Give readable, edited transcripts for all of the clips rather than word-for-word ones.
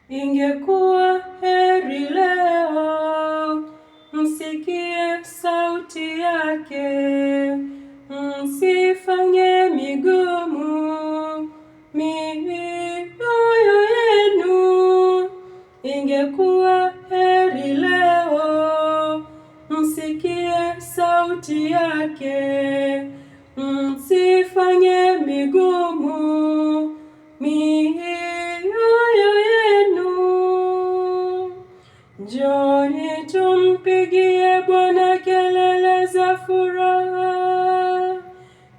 Ingekuwa heri leo msikie sauti yake, msifanye migumu mioyo yenu. Ingekuwa heri leo msikie sauti yake, msifanye migumu mioyo yenu. Njooni tumpigie Bwana kelele za furaha,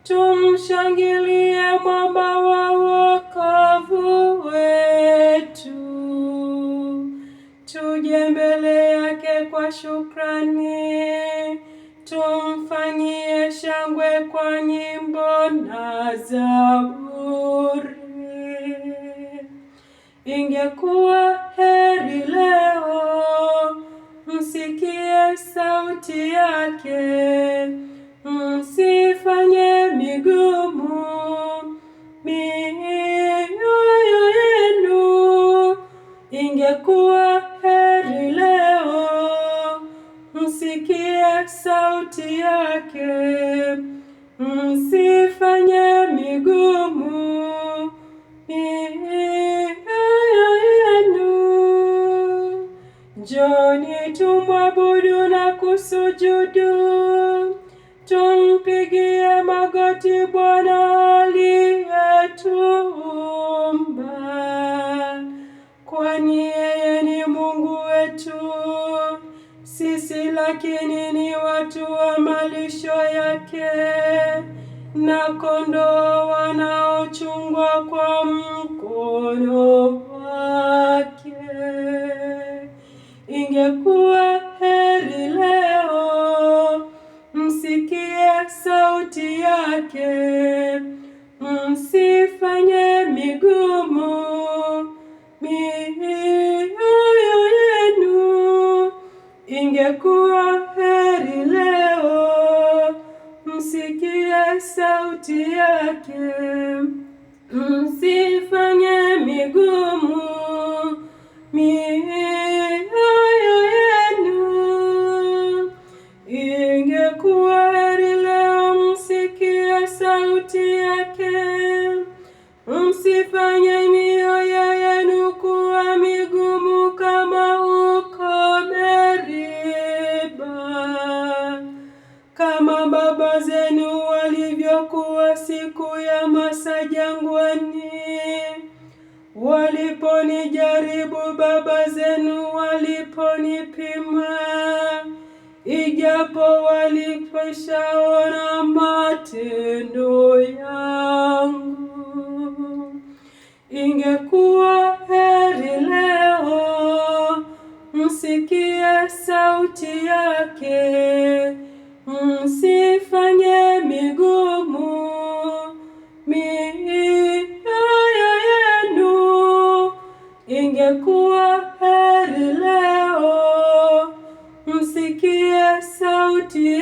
tumshangilie mwamba wa wokovu wetu. Tuje mbele yake kwa shukrani, tumfanyie shangwe kwa nyimbo na zaburi. Ingekuwa heri leo msikie sauti yake, msifanye migumu mioyo yenu. Ingekuwa heri leo msikie sauti yake, msifanye migumu mioyo yenu. Njooni tumwabudu na kusujudu, tumpigie magoti Bwana aliyetuumba, kwani yeye ni Mungu wetu, sisi lakini ni watu wa malisho yake, na kondoo wanaochungwa kwa mkono wake. Ingekuwa heri leo msikie sauti yake, msifanye migumu mioyo yenu. Ingekuwa heri leo msikie sauti yake, msifanye migumu mioyo yenu. Ingekuwa heri leo msikie sauti yake, msifanye mioyo yenu kuwa migumu kama huko Meriba, kama baba zenu walivyokuwa siku ya Masa jangwani, waliponijaribu baba zenu waliponipima, ijapo walikwishaona matendo yangu. Ingekuwa heri leo msikie sauti yake, msifanye migumu mioyo yenu. Ingekuwa heri leo msikie sauti